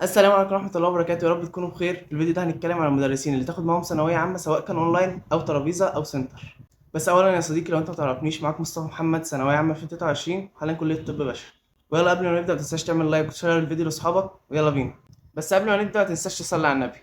السلام عليكم ورحمة الله وبركاته، يا رب تكونوا بخير. في الفيديو ده هنتكلم عن المدرسين اللي تاخد معاهم ثانوية عامة، سواء كان اونلاين او ترابيزة او سنتر. بس اولا يا صديقي، لو انت متعرفنيش، معاك مصطفى محمد، ثانوية عامة 2023، حاليا كلية طب بشري. ويلا قبل ما نبدأ متنساش تعمل لايك وتشير الفيديو لاصحابك، ويلا بينا. بس قبل ما نبدأ متنساش تصلي على النبي.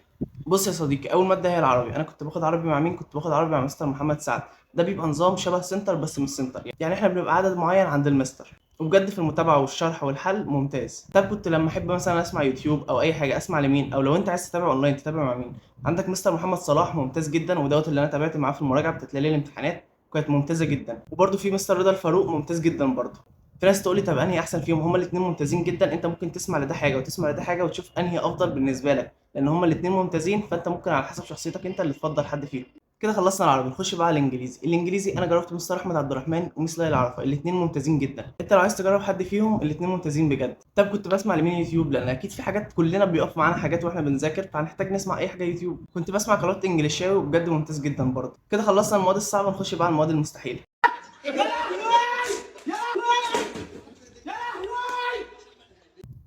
بص يا صديقي، اول مادة هي العربي. انا كنت باخد عربي مع مين؟ كنت باخد عربي مع مستر محمد سعد. ده بيبقى نظام شبه سنتر بس مش سنتر، يعني احنا بنبقى عدد معين عند المستر، وبجد في المتابعة والشرح والحل ممتاز. طب كنت لما احب مثلا اسمع يوتيوب او اي حاجة، اسمع لمين؟ او لو انت عايز تتابع اونلاين تتابع مع مين؟ عندك مستر محمد صلاح، ممتاز جدا، ودوت اللي انا تابعت معاه في المراجعة بتاعت ليالي الامتحانات، كانت ممتازة جدا. وبرده في مستر رضا الفاروق، ممتاز جدا برضه. في ناس تقول لي طب انهي احسن فيهم؟ هما الاثنين ممتازين جدا. انت ممكن تسمع لده حاجة وتسمع لده حاجة وتشوف انهي افضل بالنسبة لك، لان هما الاثنين ممتازين، فانت ممكن على حسب شخصيتك انت اللي تفضل حد فيهم. كده خلصنا العربي، نخش بقى على الانجليزي. الانجليزي انا جربت مستر احمد عبد الرحمن ومس ليلى عرفه، الاثنين ممتازين جدا. انت لو عايز تجرب حد فيهم، الاثنين ممتازين بجد. طب كنت بسمع لمين يوتيوب؟ لان اكيد في حاجات كلنا بيقف معانا حاجات واحنا بنذاكر، فهنحتاج نسمع اي حاجه يوتيوب. كنت بسمع قناه انجليشاوي، وبجد ممتاز جدا برضه. كده خلصنا المواد الصعبه، نخش بقى على المواد المستحيله.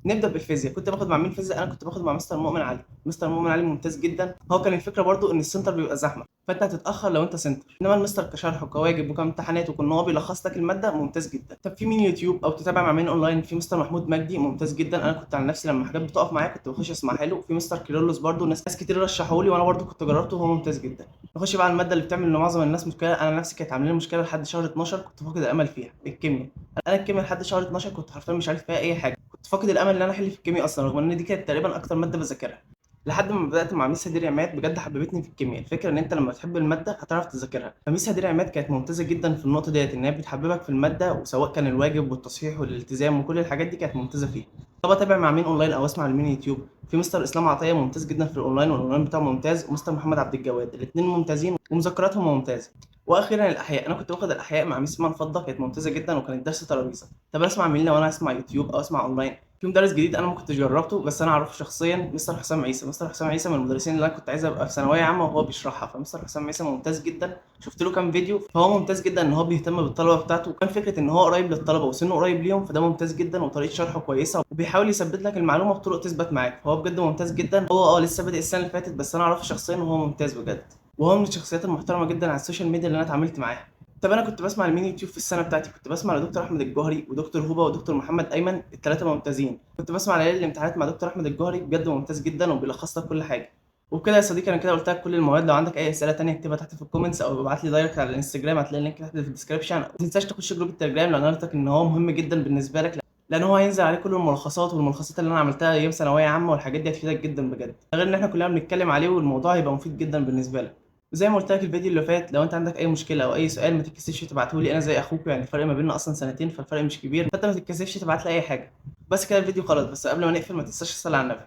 نبدا بالفيزياء. كنت باخد مع مين فيزياء؟ انا كنت باخد مع مستر مؤمن علي. مستر مؤمن علي ممتاز جدا. هو كان الفكره برضو ان السنتر بيبقى زحمه، فانت هتتاخر لو انت سنتر، انما المستر كشرح وكواجب وكامتحانات وكان هو بيلخص لك الماده ممتاز جدا. طب في مين يوتيوب او تتابع مع مين اونلاين؟ في مستر محمود مجدي، ممتاز جدا. انا كنت عن نفسي لما حاجات بتقف معايا كنت بخش اسمعها له. في مستر كيرلس برضو، ناس كتير رشحوا لي وانا برضو كنت جربته وهو ممتاز جدا. نخش بقى على الماده اللي بتعمل لمعظم الناس مشكله. انا نفسي كانت عامله لي مشكله لحد شهر 12، كنت فاقد الامل فيها، الكيمياء. انا الكيمياء لحد شهر 12 كنت حرفيا مش عارف فيها اي حاجه، كنت فاقد الامل ان انا احل في الكيمياء اصلا، رغم ان دي كانت تقريبا اكتر ماده بذاكرها. لحد ما بدات مع ميس هدير عماد، بجد حببتني في الكيمياء. الفكره ان انت لما تحب الماده هتعرف تذاكرها، فميس هدير عماد كانت ممتازه جدا في النقطه ديت، ان هي بتحببك في الماده، وسواء كان الواجب والتصحيح والالتزام وكل الحاجات دي كانت ممتازه فيها. طب اتابع مع مين اونلاين او اسمع لمين يوتيوب؟ في مستر اسلام عطيه، ممتاز جدا في الاونلاين، والاونلاين بتاعه ممتاز، ومستر محمد عبد الجواد، الاثنين ممتازين ومذكراتهم ممتازه. واخيرا الاحياء. انا كنت واخد الاحياء مع ميس ايمان فضه، كانت ممتازه جدا، وكانت درس ترابيزه. طب اسمع مين لو انا اسمع يوتيوب او اسمع اونلاين؟ في مدرس جديد انا ما كنتش جربته، بس انا اعرفه شخصيا، مستر حسام عيسى. مستر حسام عيسى من المدرسين اللي انا كنت عايز ابقى في ثانويه عامه وهو بيشرحها. فمستر حسام عيسى ممتاز جدا، شفت له كام فيديو، فهو ممتاز جدا ان هو بيهتم بالطلبه بتاعته، وكان فكره ان هو قريب للطلبه وسنه قريب ليهم، فده ممتاز جدا، وطريقه شرحه كويسه، وبيحاول يثبت لك المعلومه بطرق تثبت معاك، فهو بجد ممتاز جدا. هو لسه بادئ السنه اللي فاتت، بس انا اعرفه شخصيا وهو ممتاز بجد، وهو من الشخصيات المحترمه جدا على السوشيال ميديا اللي انا اتعاملت معاها. طب انا كنت بسمع لمين يوتيوب في السنه بتاعتي؟ كنت بسمع لدكتور احمد الجوهري ودكتور هوبا ودكتور محمد ايمن، الثلاثه ممتازين. كنت بسمع ليالي الامتحانات مع دكتور احمد الجوهري، بجد ممتاز جدا وبيلخص لك كل حاجه. وبكده يا صديقي انا كده قلت لك كل المواد. لو عندك اي اسئله تانية اكتبها تحت في الكومنتس، او ابعت لي دايركت على الانستجرام، هتلاقي اللينك تحت في الديسكربشن. ما تنساش تخش جروب التليجرام، لان انا قلت لك ان هو مهم جدا بالنسبه لك، لان هو هينزل عليه كل الملخصات، والملخصات اللي انا عملتها ايام ثانويه عامه، والحاجات دي هتفيدك جدا بجد، غير ان احنا كلنا بنتكلم عليه، والموضوع هيبقى مفيد جدا بالنسبه لك. زي ما قلت لك الفيديو اللي فات، لو انت عندك اي مشكله او اي سؤال ما تتكسفش تبعته لي، انا زي اخوك، يعني الفرق ما بيننا اصلا سنتين، فالفرق مش كبير، فانت ما تتكسفش تبعت لي اي حاجه. بس كده الفيديو خلاص، بس قبل ما نقفل ما تنساش تصلي على النبي.